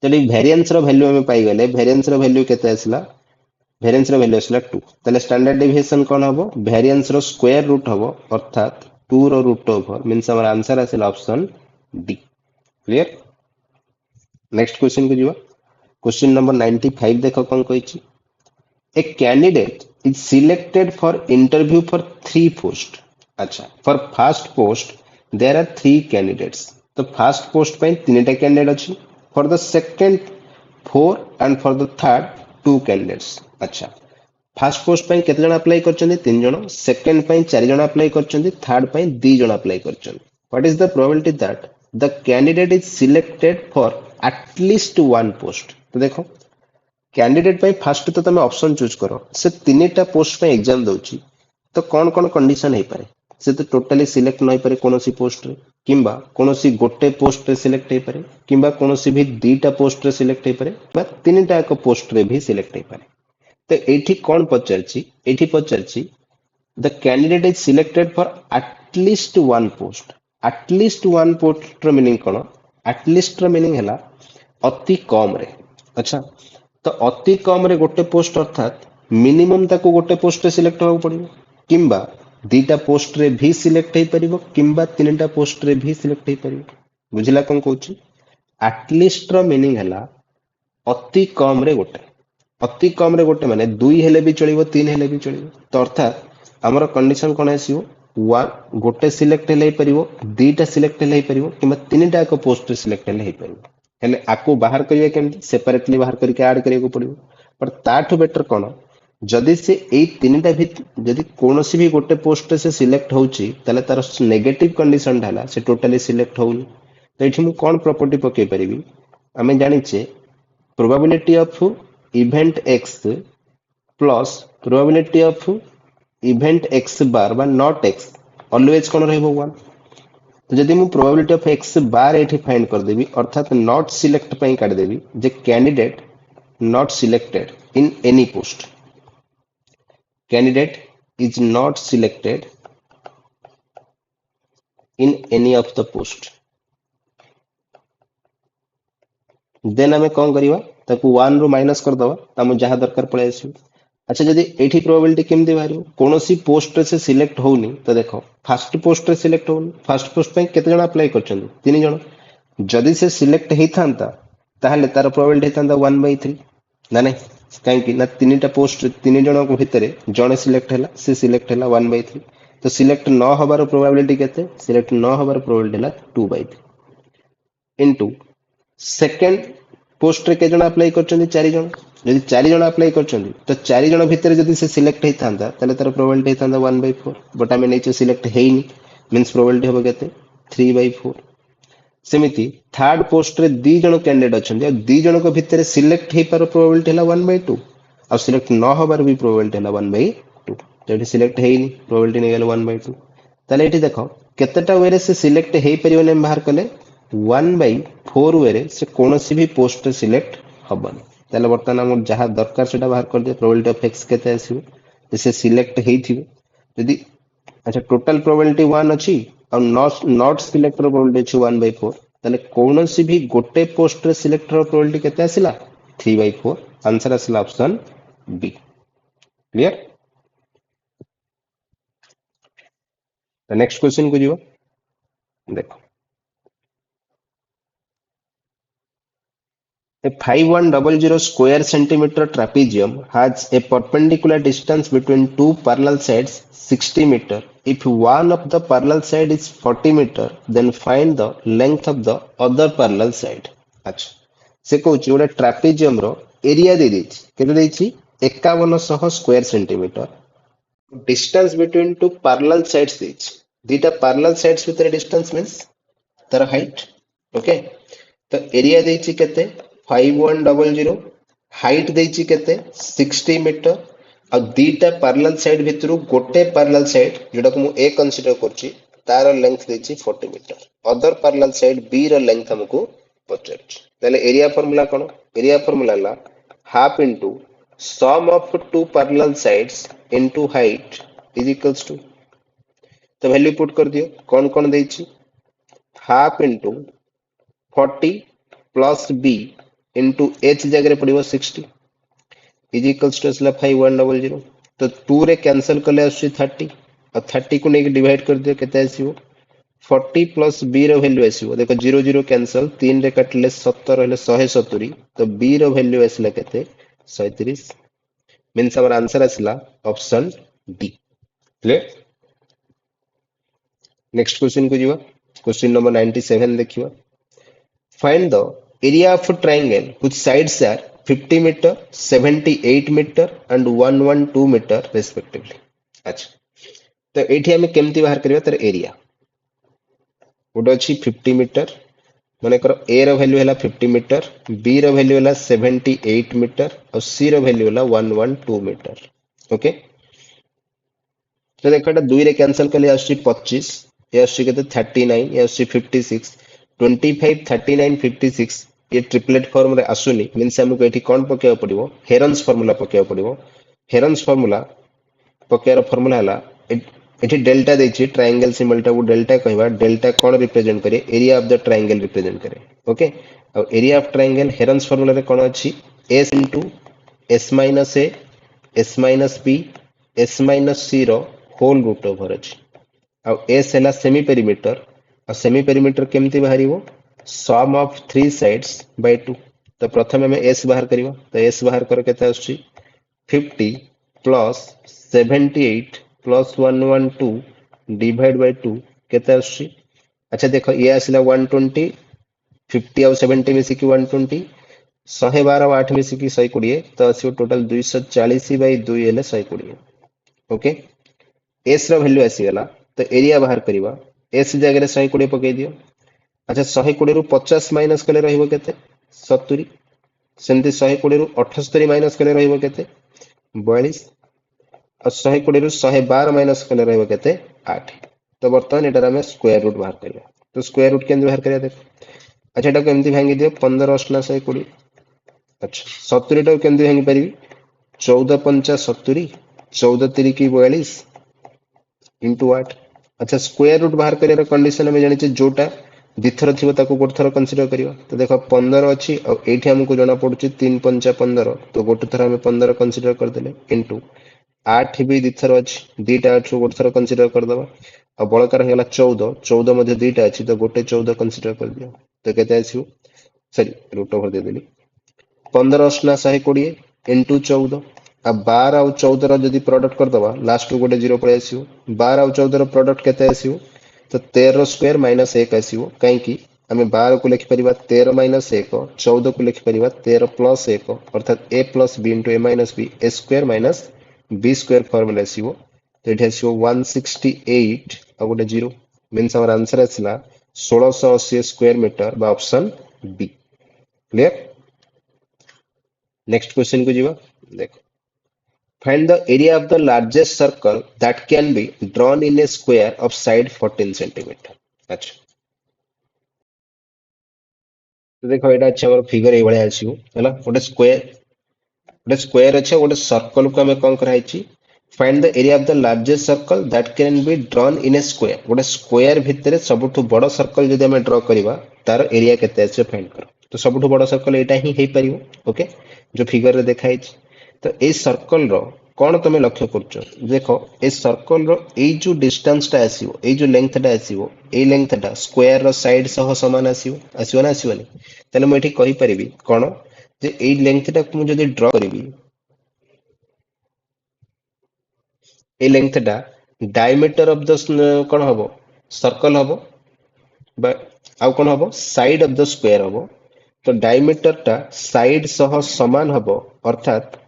चली वेरिएंस रो वैल्यू हमें पाई गले वेरिएंस रो वैल्यू केते आसीला वेरिएंस रो वैल्यू आसीला 2 तले स्टैंडर्ड डेविएशन कोन हबो वेरिएंस रो स्क्वायर रूट हबो अर्थात 2 रो रूट ओवर मींस हमर आंसर आसीला option D clear next question को जीवा क्वेश्चन नंबर 95 देखो कोन कहिछि a candidate is selected for interview for 3 post अच्छा for first post there are 3 candidates तो first post पे 3टा कैंडिडेट अछि for the second 4 and for the third 2 candidates अच्छा फर्स्ट पोस्ट पे केते जण अप्लाई करछन्ती 3 जण सेकंड पे 4 जण अप्लाई करछन्ती थर्ड पे 2 जण अप्लाई करछन्ती what is the probability that the candidate is selected for at least one post तो देखो कैंडिडेट पे फर्स्ट तो तुम ऑप्शन चूज करो से 3टा पोस्ट पे एग्जाम दउची तो कौन कौन कंडीशन हे पारे से तो टोटली सिलेक्ट नै पारे कोनोसी पोस्ट रे किंबा कोनोसी गोटे पोस्ट रे सिलेक्ट हे पारे किंबा कोनोसी भी 2टा पोस्ट रे सिलेक्ट हे पारे बा 3टा एक पोस्ट रे भी सिलेक्ट हे पारे तो एठी कौन पचारची एठी पचारची the candidate is selected for at least one post रो मीनिंग कोन एटलिस्ट रो मीनिंग हैला अति कम रे। अच्छा, तो अति कम रे गोटे पोस्ट अर्थात मिनिमम ताको गोटे पोस्ट रे सिलेक्ट होବାକୁ पड़िबो किंबा दीटा पोस्ट रे भी सिलेक्ट हेई परिबो किंबा तीनटा पोस्ट रे भी सिलेक्ट हेई परिबो। बुझिला कोन कहूची? एटलिस्ट रो मीनिंग हैला अति कम रे गोटे। अति कम रे गोटे माने दुई हेले भी चलिबो तीन हेले भी चलिबो। तो अर्थात हमर कंडीशन कोन आसीबो वन गोटे सिलेक्ट हेले परिबो दीटा सिलेक्ट हेले परिबो किंबा तीनटा एक पोस्ट रे सिलेक्ट हेले परिबो। हेले आको बाहर करिया केमती सेपरेटली बाहर करके ऐड करिया पड़िबो। पर ताठो बेटर कोन जदि से एई तीनटा भी जदि कोनोसी भी गोटे पोस्ट रे से सिलेक्ट होउची तले तार नेगेटिव कंडीशन ढाला से टोटली सिलेक्ट होउनी। तो एठी मु कोन प्रॉपर्टी पके परिबी आमे जानिचे probability of event x plus probability of event x bar बा not x always कौन रहेगा 1। तो यदि मु probability of x bar एठी फाइंड कर देबी अर्थात not select पई काट देबी जे candidate not selected in any post, candidate is not selected in any of the post, then आमे कौन करिवा ताकू 1 रो माइनस कर दवा तामु जहा दरकार पळे आसी। अच्छा, जदि एठी प्रोबेबिलिटी केमदि बारियो कोनोसी पोस्ट रे से सिलेक्ट होउनी तो देखो फर्स्ट पोस्ट रे सिलेक्ट होउनी फर्स्ट पोस्ट पे केते जण अप्लाई करचंदी तीन जण। जदि से सिलेक्ट हेई थांता ताहले तार प्रोबेबिलिटी थांता 1/3 ना नहीं काहे कि ना तीनटा पोस्ट तीन जण को भितरे जणे सिलेक्ट हैला से सिलेक्ट हैला 1/3। तो सिलेक्ट न होबार प्रोबेबिलिटी केते सिलेक्ट न होबार प्रोबेबिलिटी हैला 2/3 इनटू सेकंड पोस्ट रे के जण अप्लाई करचंदी चारि जण। यदि चारि जण अप्लाई करचंदी तो चारि जण भितर जदि से सिलेक्ट हेई थांता तले तार प्रोबेबिलिटी थांता 1/4 बट आमे नेचे सिलेक्ट हेइनी मींस प्रोबेबिलिटी होबो केते 3/4। सेमिति थर्ड पोस्ट रे दी जण कैंडिडेट अछंदी आ दी जण को भितर सिलेक्ट हेई पार प्रोबेबिलिटी हला 1/2 आ सिलेक्ट न होबार भी प्रोबेबिलिटी हला 1/2। तो एठी सिलेक्ट हेइनी प्रोबेबिलिटी ने गेल 1/2। तले एठी देखो केतेटा वे रे से सिलेक्ट हेई परियो ने बाहर कले 1/4 वे रे से कोनोसी भी पोस्ट रे सिलेक्ट हबन। ताले वर्तमान हम जहां दरकार सेटा बाहर कर दे प्रोबेबिलिटी ऑफ x केते आसीबो जैसे सिलेक्ट हेई थिबो यदि अच्छा टोटल प्रोबेबिलिटी 1 अछि और नॉट सिलेक्ट रो प्रोबेबिलिटी अछि 1/4 ताले कोनोसी भी गोटे पोस्ट रे सिलेक्ट रो प्रोबेबिलिटी केते आसिला 3/4। आंसर आसिला ऑप्शन बी। क्लियर? तो नेक्स्ट क्वेश्चन को जीवा देखो A 5100 square centimeter trapezium has a perpendicular distance between two parallel sides 60 meter. If one of the parallel side is 40 meter, then find the length of the other parallel side. अच्छा से कहूची गोटे trapezium रो area दे देछि केते देछि 5100 square centimetre distance between two parallel sides देछि दीटा parallel sides भीतर distance means तार हाइट ओके। तो एरिया देछि केते 5100 हाइट देछि केते 60 मीटर आ दीटा पैरेलल साइड भितरु गोटे पैरेलल साइड जेटा को मु ए कंसीडर करछि तार लेंथ देछि 40 metre other parallel side B रो लेंथ हमको पचरछि। ताले एरिया फार्मूला कोन एरिया फार्मूला ला half into sum of two parallel sides into height is equals to तो वैल्यू पुट कर दियो कौन कौन देछि half into 40 plus B into H जगह रे पड़िबो 60 इज इक्वल्स टू असला 5100 तो 2 रे कैंसिल करले आसी 30 और 30 को नेके डिवाइड कर दियो केते आसीबो 40 प्लस बी रो वैल्यू आसीबो देखो 0 0 कैंसिल 3 रे कटले 70 रहले 170 तो बी रो वैल्यू आसला केते 37 मींस हमर आंसर आसला option D. Clear? Next question को जीवा क्वेश्चन नंबर 97 देखिवा find the area of triangle which sides are 50 meter 78 meter and 112 meter respectively। अच्छा तो एठी हमें केमती बाहर करबा तर एरिया गोटे अछि 50 मीटर माने कर ए रो वैल्यू हैला 50 मीटर बी रो वैल्यू हैला 78 मीटर और सी रो वैल्यू हैला 112 मीटर ओके। तो देखो एटा 2 रे कैंसिल करले आसी 25 ये आसी केते 39 ये आसी 56 25 39 56 ये ट्रिपलेट फॉर्म रे आसुनी मींस हमको एठी कोन पकेया पड़िबो हेरन्स फार्मूला पकेया पड़िबो हेरन्स फार्मूला पकेयार फार्मूला हैला एठी डेल्टा देछि ट्रायंगल सिंबल टा डेल्टा कहबा डेल्टा कोन रिप्रेजेंट करे area of the triangle represent करे ओके और area of triangle Heron's formula रे कोन अछि s into s minus a s minus b s minus c रो होल रूट ओवर अछि और s हैला सेमी पेरीमीटर और सेमी पेरीमीटर केमती बाहरिवो सम ऑफ थ्री साइड्स बाय 2 तो प्रथम हमें s बाहर करिवो तो s बाहर कर केते आछि 50 प्लस 78 प्लस 112 डिवाइड बाय 2 केते आछि अच्छा देखो ये आसिला 120 50 और 70 मिसिकी 120 112 8 मिसिकी 120 तो आसियो टोटल 240 बाय 2 हेले 120 ओके s रो वैल्यू आसीगला तो एरिया बाहर करिवा s जगह रे 120 पकै दियो अच्छा 120 रु 50 माइनस कले रहइबो केते 70 सेमती 120 रु 78 माइनस कले रहइबो केते 42 और 120 रु 112 माइनस कले रहइबो केते 8 तो वर्तमान एटार हमें स्क्वायर रूट बाहर करिया तो स्क्वायर रूट केंद्र बाहर करिया देखो अच्छा एटा केमती भांगी दियो 15 अष्टना 120 अच्छा 70 टा केमती भांगी परिबी 14 पंचा 70 14 तिरिकी 42 इंटू 8 अच्छा स्क्वायर रूट बाहर करिया कंडीशन हमें जानिचे जोटा दिथर थिबो ताको गोटे थर कंसीडर करिवा तो देखो 15 अछि और एठी हमको जणा पडुची 3 पंचा 15 तो गोटे थर हमें 15 कंसीडर कर देले इनटू 8 भी दिथर अछि दीटा 8 रो गोटे थर कंसीडर कर दबा और बळकार हेला 14 14 मध्ये दीटा अछि तो गोटे 14 कंसीडर कर दियो तो केते आछियो सॉरी रूट ओवर दे देली 15 अष्टना 120 इनटू 14 अब 12 और 14 रो जदी प्रोडक्ट कर दबा लास्ट रो गोटे 0 पळे आसीयो 12 और 14 रो प्रोडक्ट केते आसीयो तो 13 स्क्वायर माइनस 1 आसीयो काहे कि आमे 12 को लिखि परिबा 13 माइनस 1 14 को लिखि परिबा 13 प्लस 1 अर्थात a plus b into a minus b a square minus b square formula आसीयो तो एठी आसीयो 168 और गोटे 0 मींस हमर आंसर आसिला 1680 स्क्वायर मीटर बा option B clear next question को जीवा देखो find the area of the largest circle that can be drawn in a square of side 14 centimeter अच्छा तो देखो एटा अच्छा हमर फिगर ए भलिया आछियो हला गोटे स्क्वायर अच्छा गोटे सर्कल को हमें कोन कराइछि find the area of the largest circle that can be drawn in a square गोटे स्क्वायर भितरे सबठु बड़ सर्कल जदि हमें ड्रॉ करिवा तार एरिया केते आछे फाइंड करो तो सबठु बड़ सर्कल एटा ही हेई परियो ओके जो फिगर रे देखाइछि तो ए सर्कल रो कौन तुम लक्ष्य कर देख ए सर्कल रो ए जो डिस्टेंस टा आसीबो ए जो लेंथ टा आसीबो ए लेंथ टा स्क्वायर रो साइड सह समान आसीबो ना आसीबोनी ताले मैं एठी कहि परिबी कोन जे ए लेंथ टा को जदी ड्रॉ करिवि ए लेंथ टा डायमीटर ऑफ द कोन हबो सर्कल हबो बा आउ कोन हबो साइड ऑफ द स्क्वायर हबो तो डायमीटर टा साइड सह समान हबो अर्थात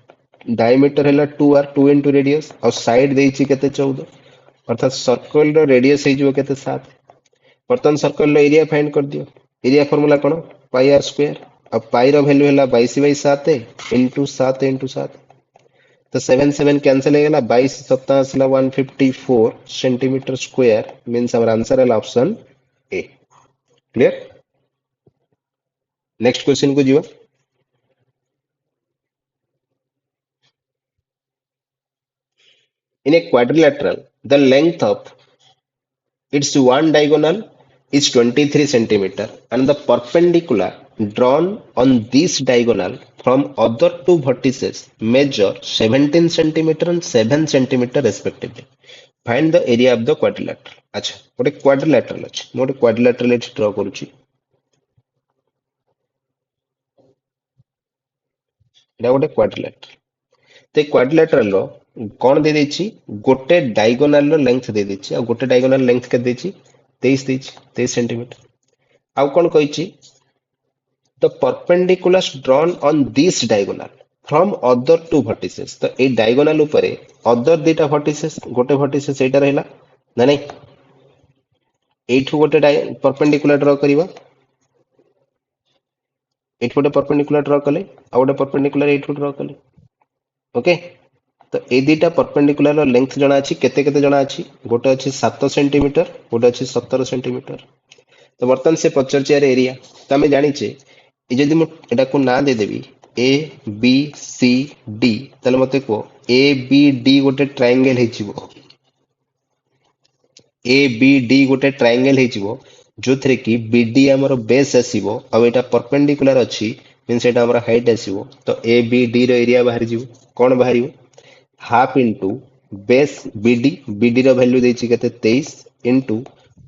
डायमीटर है 2r 2 इंटू रेडियस और साइड देइछि केते 14 अर्थात सर्कल रो रेडियस हे जिवो केते 7 बर्तन सर्कल रो एरिया फाइंड कर दियो एरिया फार्मूला कोन पाई r स्क्वायर अब पाई रो वैल्यू हैला 22/7 इनटू 7 तो 7 7 कैंसिल हो गेला 22 7 आसला 154 centimetre square means our answer है option A clear next question को जीवा in a quadrilateral the length of its one diagonal is 23 centimeter and the perpendicular drawn on this diagonal from other two vertices measure 17 centimeter and 7 centimeter respectively. Find the area of the quadrilateral. अच्छा गोटे quadrilateral अछि मो गोटे quadrilateral एठी draw करूची एटा गोटे quadrilateral ते quadrilateral रो कोन दे देछि गोटे डायगोनल रो लेंथ दे देछि आ गोटे डायगोनल लेंथ के देछि 23 देछि 23 सेंटीमीटर आ कोन कहिछि the perpendicular drawn on this diagonal from other two vertices तो ए डायगोनल ऊपरे अदर दुटा वर्टिसेस गोटे वर्टिसेस एटा रहला ना नहीं एठु गोटे परपेंडिकुलर ड्रॉ करिवा एठु गोटे परपेंडिकुलर ड्रॉ कले आ गोटे परपेंडिकुलर एठु ड्रॉ कले ओके तो ए दुटा परपेंडिकुलर लेंथ जना अछि केते केते जना अछि गोटे अछि 7 सेंटीमीटर गोटे अछि 17 सेंटीमीटर तो बर्तन से पचर एरिया तो आम जानी ये जदि मुझे को ना दे देवी ए बी सी डी ताले मते को ए बी डी गोटे ट्रायंगल हेचिबो ए बी डी गोटे ट्रायंगल हो जो थे कि बी डी आमर बेस आसो आईटा परपेंडिकुलर अच्छी मीन से हाइट आसो तो ए बी डी एरिया बाहर जीव कौन बाहर half into base BD value देती 23 इंटू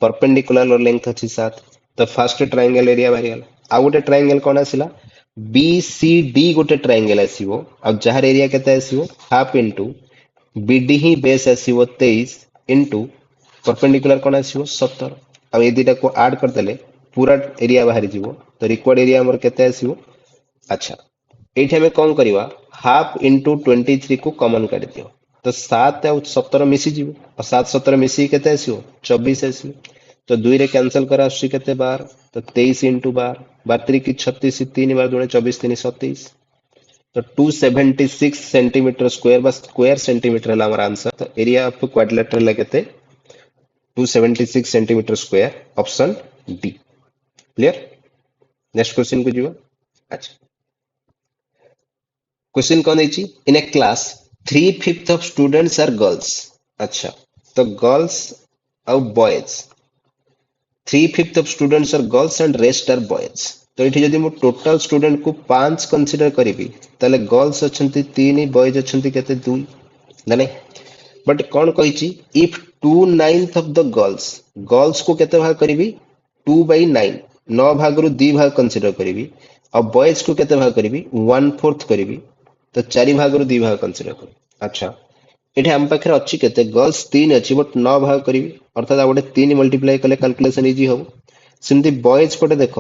परपेंडिकुलर लेंथ अच्छी 7 तो फास्ट ट्रायंगल एरिया बाहरी गला आ गोटे ट्रायंगल कौन आसला बी सी डी गोटे ट्रायंगल आसो आ जार एरिया केते आसो हाफ इंटू बीडी ही बेस आसो 23 इंटू परपेंडिकुलर कौन आसो 17 आ ये दुटा को ऐड करदेले पूरा एरिया बाहरी जीवो तो रिक्वायर्ड एरिया हमर केते आसो अच्छा एठी हमें कौन करवा हाफ इंटू 23 को कॉमन कर दियो तो 7 और 17 मिसी जीव और 7 17 मिसी केते आसो 24 आसो तो 2 रे कैंसिल कर आसी केते 12 तो 23 इंटू 12 12 की 36 3 बार 2 24 3 27 तो 276 सेंटीमीटर स्क्वायर बस स्क्वायर सेंटीमीटर है हमारा आंसर तो एरिया ऑफ क्वाड्रिलेटरल है केते 276 centimetre square option D clear next question को जीवा अच्छा क्वेश्चन कौन है in a class 3/5 of students are girls अच्छा तो गर्ल्स और boys 3/5 of students are girls and rest are boys तो ये जदि मु टोटल स्टूडेंट को 5 कंसीडर करी ताले गर्ल्स अच्छंती 3 बॉयज अच्छंती केते 2 ना बट कौन कही इफ 2/9 ऑफ द गर्ल्स को केते भाग करी 2/9 9 भाग रु 2 भाग कंसीडर करी और बॉयज को केते भाग करी 1/4 करी तो 4 भाग रु 2 भाग कंसीडर करी अच्छा ये आम पाखे अच्छी केते गर्ल्स 3 अच्छी बट 9 भाग करी अर्थात गोटे 3 मल्टीप्लाई कले कैलकुलेशन इजी हम सेमती बॉयज पटे देख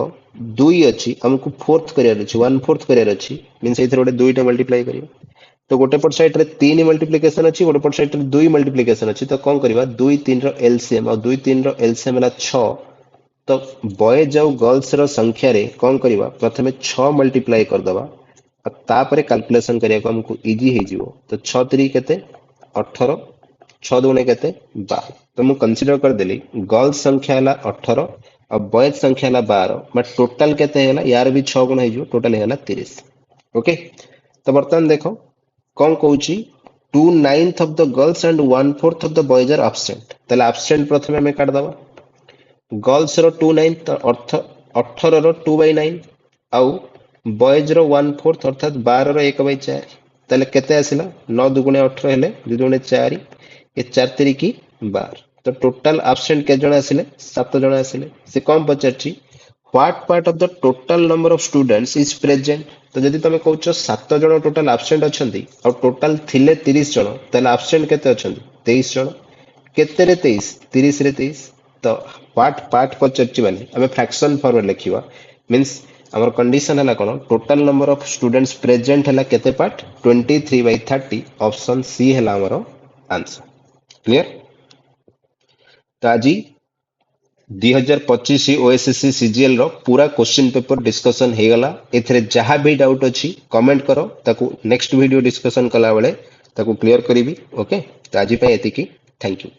2 अच्छी हमको 4th करियर अच्छी 1/4 करियर अच्छी मींस एथरे गोटे 2 टा मल्टीप्लाई करियो तो गोटे पट साइड रे 3 मल्टीप्लिकेशन अच्छी गोटे पट साइड रे 2 मल्टीप्लिकेशन अच्छी तो कौन करबा 2 3 रो एलसीएम और 2 3 रो एलसीएम हला 6 तो बॉयज और गर्ल्स रो संख्या रे कौन करबा प्रथमे 6 मल्टीप्लाई कर दबा और तापरे कैलकुलेशन करिया को हमको इजी हे जीवो तो 6 3 केते 18 6 2 केते 12 तो मु कंसीडर कर देली गर्ल्स संख्या हला 18 और बॉयज संख्या हला 12 बट टोटल केते हैला यार भी 6 गुण हे जीवो टोटल हैला 30 ओके तो बर्तमान देखो कौन कहूची 2/9 of the girls and 1/4 of the boys are absent ताले एब्सेंट प्रथमे हमें काट दबा गर्ल्स रो 2/9 तो अर्थ 18 रो 2/9 आउ बॉयज रो 1/4 अर्थात 12 रो 1/4 ताले केते आसिला 9 दुगुणे 18 हेले 2 दुगुणे 4 ये 4 3 की 12 तो टोटल एब्सेंट के जण आसिले 7 जण आसिले से कम पचारची what part of the total number of students is present तो जदि तमे कहउछ 7 जण टोटल एब्सेंट अछंती और टोटल थिले 30 जण ताले एब्सेंट केते अछंती 23 जण केते रे 23 30 रे 23 तो व्हाट पार्ट पचारची माने हमें फ्रैक्शन फॉर्म लिखिबा मींस हमर कंडीशन है कौन total number of students present है केते पार्ट 23/30 ऑप्शन सी है हमर आंसर क्लियर तो आज 2025 ओएसएससी सीजीएल रो पूरा क्वेश्चन पेपर डिस्कशन हे गला एथरे जहां भी डाउट अछि कमेंट करो ताकू नेक्स्ट वीडियो डिस्कशन कला बेले ताकू क्लियर करिवि ओके तो आज पे एतिकी थैंक यू।